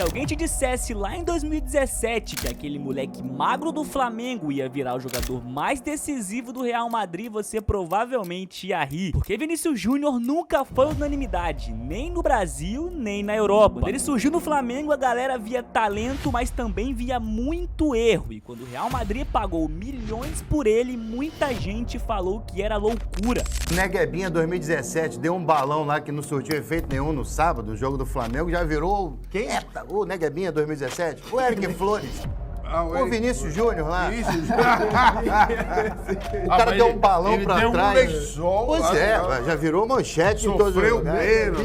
Se alguém te dissesse lá em 2017 que aquele moleque magro do Flamengo ia virar o jogador mais decisivo do Real Madrid, você provavelmente ia rir. Porque Vinícius Júnior nunca foi unanimidade, nem no Brasil, nem na Europa. Quando ele surgiu no Flamengo, a galera via talento, mas também via muito erro. E quando o Real Madrid pagou milhões por ele, muita gente falou que era loucura. Neguebinha 2017 deu um balão lá que não surtiu efeito nenhum no sábado, o jogo do Flamengo, já virou... Quem é? O Neguebinha 2017? O Eric Flores. O Vinícius Júnior lá. O cara deu um balão pra trás. Pois é, já virou manchete em todos os lugares.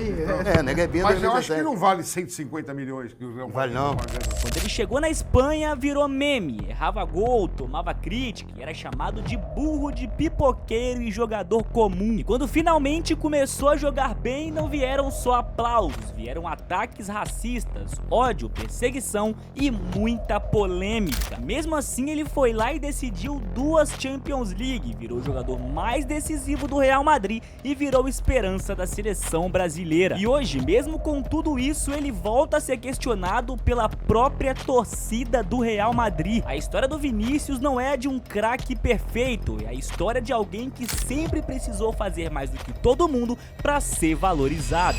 Neguebinha 2017. Mas eu acho que não vale 150 milhões que o Real Madrid não. Quando ele chegou na Espanha, virou meme. Errava gol, tomava crítica e era chamado de burro, de pipoqueiro e jogador comum. E quando finalmente começou a jogar bem, não vieram só aplausos, vieram ataques racistas, ódio, perseguição e muita polêmica. Mesmo assim, ele foi lá e decidiu 2 Champions League, virou o jogador mais decisivo do Real Madrid e virou esperança da seleção brasileira. E hoje, mesmo com tudo isso, ele volta a ser questionado pela própria torcida do Real Madrid. A história do Vinícius não é a de um craque perfeito, é a história de alguém que sempre precisou fazer mais do que todo mundo para ser valorizado.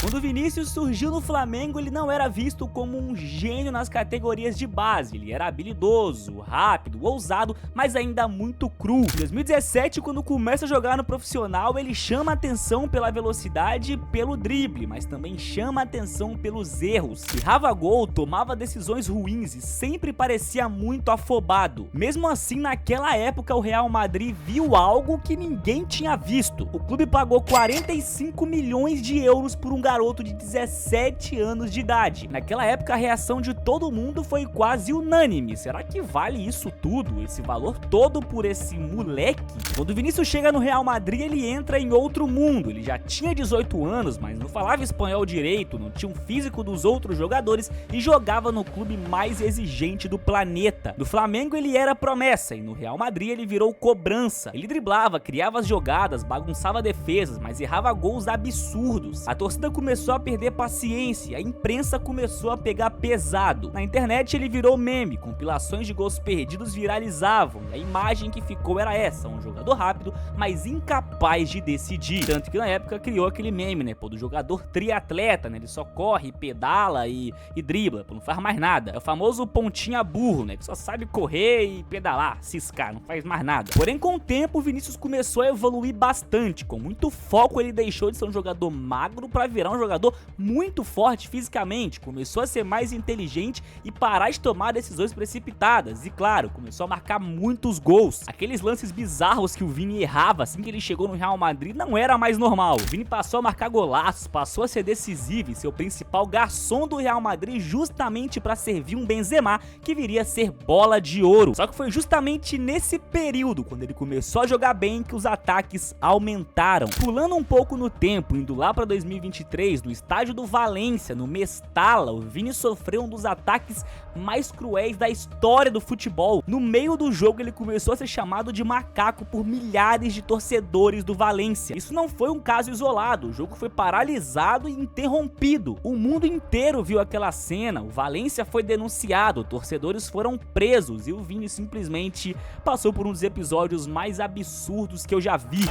Quando o Vinícius surgiu no Flamengo, ele não era visto como um gênio nas categorias de base. Ele era habilidoso, rápido, ousado, mas ainda muito cru. Em 2017, quando começa a jogar no profissional, ele chama a atenção pela velocidade e pelo drible, mas também chama a atenção pelos erros. Errava gol, tomava decisões ruins e sempre parecia muito afobado. Mesmo assim, naquela época, o Real Madrid viu algo que ninguém tinha visto. O clube pagou 45 milhões de euros por um garoto de 17 anos de idade. Naquela época, a reação de todo mundo foi quase unânime. Será que vale isso tudo? Esse valor todo por esse moleque? Quando o Vinícius chega no Real Madrid, ele entra em outro mundo. Ele já tinha 18 anos, mas não falava espanhol direito, não tinha um físico dos outros jogadores e jogava no clube mais exigente do planeta. No Flamengo, ele era promessa e no Real Madrid ele virou cobrança. Ele driblava, criava as jogadas, bagunçava defesas, mas errava gols absurdos. A torcida começou a perder paciência, a imprensa começou a pegar pesado. Na internet ele virou meme, compilações de gols perdidos viralizavam, e a imagem que ficou era essa, um jogador rápido, mas incapaz de decidir. Tanto que na época criou aquele meme, né, do jogador triatleta, né, ele só corre, pedala e dribla, não faz mais nada. É o famoso pontinha burro, né, que só sabe correr e pedalar, ciscar, não faz mais nada. Porém, com o tempo, o Vinícius começou a evoluir bastante, com muito foco ele deixou de ser um jogador magro para virar um jogador muito forte fisicamente, começou a ser mais inteligente e parar de tomar decisões precipitadas e, claro, começou a marcar muitos gols. Aqueles lances bizarros que o Vini errava assim que ele chegou no Real Madrid não era mais normal. O Vini passou a marcar golaços, passou a ser decisivo e ser o principal garçom do Real Madrid justamente para servir um Benzema que viria a ser bola de ouro. Só que foi justamente nesse período, quando ele começou a jogar bem, que os ataques aumentaram. Pulando um pouco no tempo, indo lá para 2023, no estádio do Valência, no Mestalla, o Vini sofreu um dos ataques mais cruéis da história do futebol. No meio do jogo, ele começou a ser chamado de macaco por milhares de torcedores do Valência. Isso não foi um caso isolado, o jogo foi paralisado e interrompido. O mundo inteiro viu aquela cena, o Valência foi denunciado, torcedores foram presos e o Vini simplesmente passou por um dos episódios mais absurdos que eu já vi.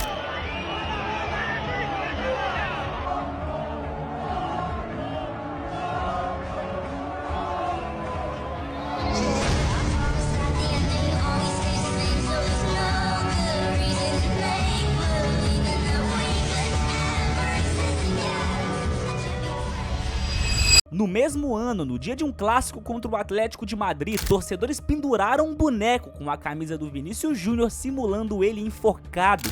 No mesmo ano, no dia de um clássico contra o Atlético de Madrid, torcedores penduraram um boneco com a camisa do Vinícius Júnior simulando ele enforcado.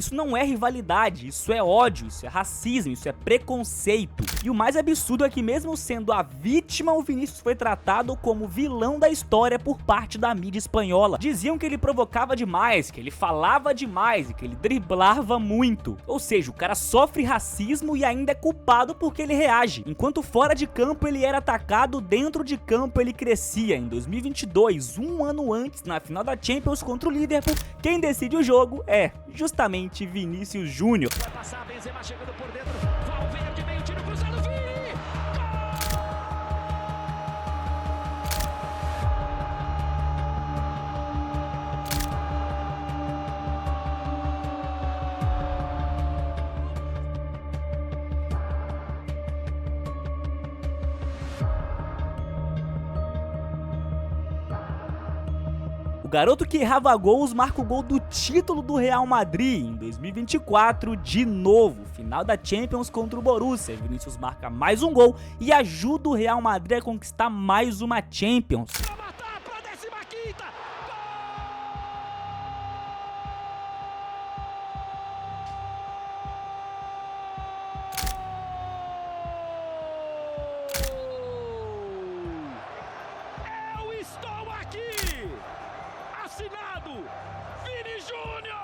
Isso não é rivalidade, isso é ódio, isso é racismo, isso é preconceito. E o mais absurdo é que mesmo sendo a vítima, o Vinícius foi tratado como vilão da história por parte da mídia espanhola. Diziam que ele provocava demais, que ele falava demais e que ele driblava muito. Ou seja, o cara sofre racismo e ainda é culpado porque ele reage. Enquanto fora de campo ele era atacado, dentro de campo ele crescia. Em 2022, um ano antes, na final da Champions contra o Liverpool, quem decide o jogo é justamente Vinícius Júnior. Vai passar, Benzema chegando por dentro, Valverde, meio tiro cruzado, Vini! O garoto que errava gols marca o gol do título do Real Madrid em 2024 de novo, final da Champions contra o Borussia. Vinícius marca mais um gol e ajuda o Real Madrid a conquistar mais uma Champions. Pra matar, pra 15ª! Eu estou aqui! Assinado Vini Júnior!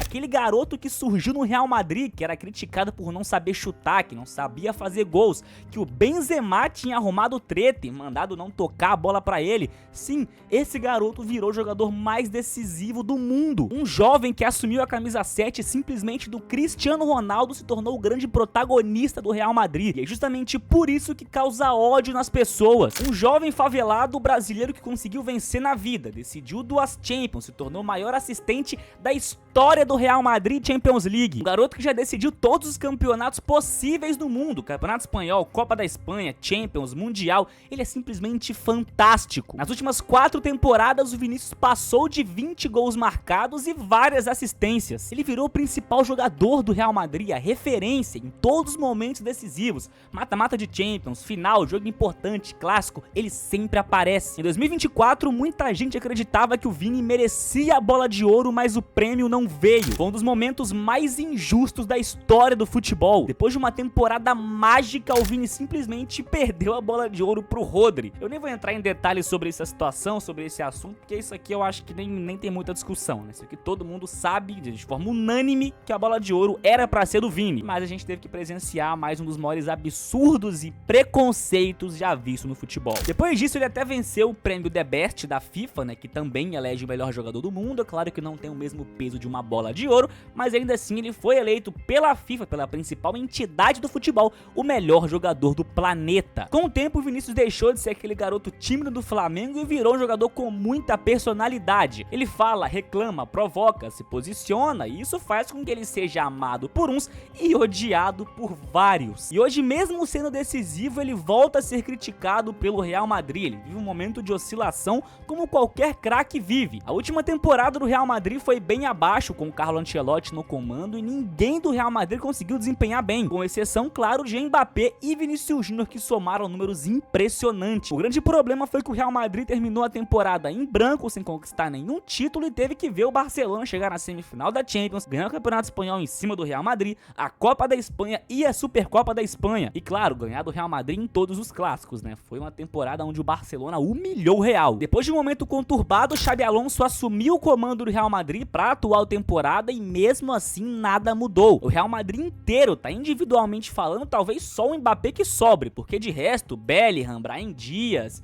Aquele garoto que surgiu no Real Madrid, que era criticado por não saber chutar, que não sabia fazer gols, que o Benzema tinha arrumado treta e mandado não tocar a bola pra ele. Sim, esse garoto virou o jogador mais decisivo do mundo. Um jovem que assumiu a camisa 7 simplesmente do Cristiano Ronaldo se tornou o grande protagonista do Real Madrid. E é justamente por isso que causa ódio nas pessoas. Um jovem favelado brasileiro que conseguiu vencer na vida, decidiu 2 Champions, se tornou o maior assistente da história do Real Madrid Champions League. Um garoto que já decidiu todos os campeonatos possíveis do mundo, Campeonato Espanhol, Copa da Espanha, Champions, Mundial. Ele é simplesmente fantástico. Nas últimas 4 temporadas, o Vinícius passou de 20 gols marcados e várias assistências. Ele virou o principal jogador do Real Madrid, a referência em todos os momentos decisivos. Mata-mata de Champions, final, jogo importante, clássico, ele sempre aparece. Em 2024, muita gente acreditava que o Vini merecia a bola de ouro, mas o prêmio não veio. Foi um dos momentos mais injustos da história do futebol. Depois de uma temporada mágica, o Vini simplesmente perdeu a bola de ouro pro Rodri. Eu nem vou entrar em detalhes sobre essa situação, sobre esse assunto, porque isso aqui eu acho que nem tem muita discussão, né? Isso aqui todo mundo sabe, de forma unânime, que a bola de ouro era pra ser do Vini. Mas a gente teve que presenciar mais um dos maiores absurdos e preconceitos já vistos no futebol. Depois disso, ele até venceu o prêmio The Best da FIFA, né? Que também elege o melhor jogador do mundo. É claro que não tem o mesmo peso de uma bola de ouro, mas ainda assim ele foi eleito pela FIFA, pela principal entidade do futebol, o melhor jogador do planeta. Com o tempo, o Vinícius deixou de ser aquele garoto tímido do Flamengo e virou um jogador com muita personalidade. Ele fala, reclama, provoca, se posiciona, e isso faz com que ele seja amado por uns e odiado por vários. E hoje, mesmo sendo decisivo, ele volta a ser criticado pelo Real Madrid. Ele vive um momento de oscilação como qualquer craque vive. A última temporada do Real Madrid foi bem abaixo, com o Carlo Ancelotti no comando, e ninguém do Real Madrid conseguiu desempenhar bem, com exceção, claro, de Mbappé e Vinícius Júnior, que somaram números impressionantes. O grande problema foi que o Real Madrid terminou a temporada em branco, sem conquistar nenhum título, e teve que ver o Barcelona chegar na semifinal da Champions, ganhar o Campeonato Espanhol em cima do Real Madrid, a Copa da Espanha e a Supercopa da Espanha. E claro, ganhar do Real Madrid em todos os clássicos, né? Foi uma temporada onde o Barcelona humilhou o Real. Depois de um momento conturbado, Xabi Alonso assumiu o comando do Real Madrid para a atual temporada e mesmo assim nada mudou. O Real Madrid inteiro tá individualmente falando, talvez só o Mbappé que sobre, porque de resto, Bellingham, Brahim Dias,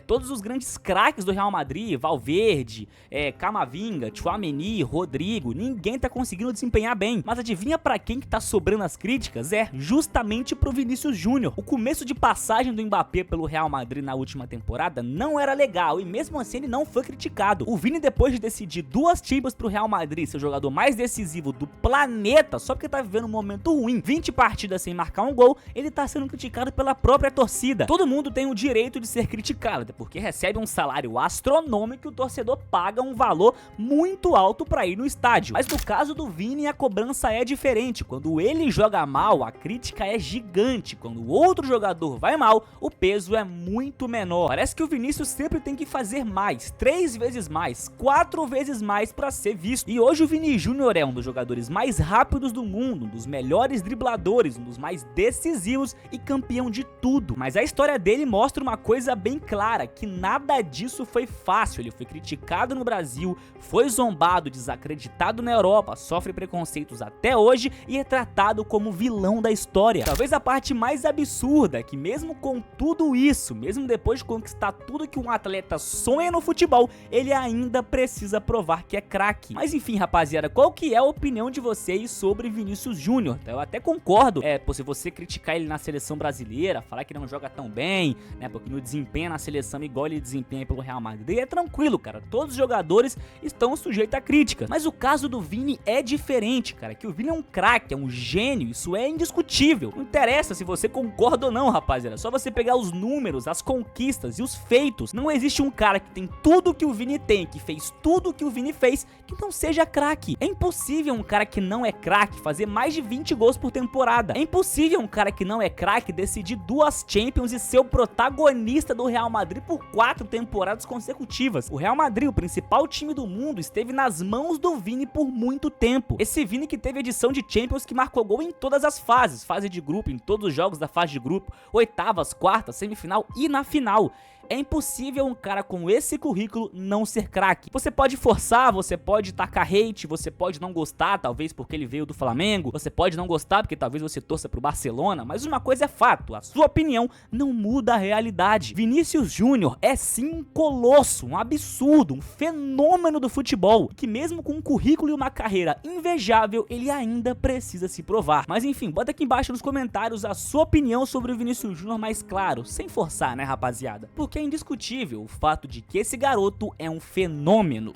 todos os grandes craques do Real Madrid, Valverde, Camavinga, Tchouaméni, Rodrigo, ninguém tá conseguindo desempenhar bem. Mas adivinha pra quem que tá sobrando as críticas? É justamente pro Vinícius Júnior. O começo de passagem do Mbappé pelo Real Madrid na última temporada não era legal e mesmo assim ele não foi criticado. O Vini, depois de decidir 2 Champions pro Real Madrid, ser o jogador mais decisivo do planeta, só porque tá vivendo um momento ruim, 20 partidas sem marcar um gol, ele tá sendo criticado pela própria torcida. Todo mundo tem o direito de ser criticado, escala, até porque recebe um salário astronômico e o torcedor paga um valor muito alto pra ir no estádio. Mas no caso do Vini, a cobrança é diferente. Quando ele joga mal, a crítica é gigante. Quando o outro jogador vai mal, o peso é muito menor. Parece que o Vinícius sempre tem que fazer mais, 3 vezes mais, 4 vezes mais pra ser visto. E hoje o Vini Júnior é um dos jogadores mais rápidos do mundo, um dos melhores dribladores, um dos mais decisivos e campeão de tudo. Mas a história dele mostra uma coisa bem clara, que nada disso foi fácil. Ele foi criticado no Brasil, foi zombado, desacreditado na Europa, sofre preconceitos até hoje e é tratado como vilão da história. Talvez a parte mais absurda é que mesmo com tudo isso, mesmo depois de conquistar tudo que um atleta sonha no futebol, ele ainda precisa provar que é craque. Mas enfim, rapaziada, qual que é a opinião de vocês sobre Vinícius Júnior? Eu até concordo, se você criticar ele na seleção brasileira, falar que não joga tão bem, né, porque não desempenha na seleção igual ele desempenha pelo Real Madrid, é tranquilo, cara, todos os jogadores estão sujeitos a críticas. Mas o caso do Vini é diferente, cara, que o Vini é um craque, é um gênio, isso é indiscutível. Não interessa se você concorda ou não, rapaziada, é só você pegar os números, as conquistas e os feitos. Não existe um cara que tem tudo que o Vini tem, que fez tudo que o Vini fez, que não seja craque. É impossível um cara que não é craque fazer mais de 20 gols por temporada. É impossível um cara que não é craque decidir 2 Champions e ser o protagonista do Real Madrid por 4 temporadas consecutivas. O Real Madrid, o principal time do mundo, esteve nas mãos do Vini por muito tempo. Esse Vini que teve edição de Champions que marcou gol em todas as fases, fase de grupo, em todos os jogos da fase de grupo, oitavas, quartas, semifinal e na final. É impossível um cara com esse currículo não ser craque. Você pode forçar, você pode tacar hate, você pode não gostar, talvez porque ele veio do Flamengo, você pode não gostar porque talvez você torça pro Barcelona, mas uma coisa é fato, a sua opinião não muda a realidade. Vinícius Júnior é sim um colosso, um absurdo, um fenômeno do futebol, que mesmo com um currículo e uma carreira invejável, ele ainda precisa se provar. Mas enfim, bota aqui embaixo nos comentários a sua opinião sobre o Vinícius Júnior, mais claro, sem forçar, né, rapaziada? Porque é indiscutível o fato de que esse garoto é um fenômeno.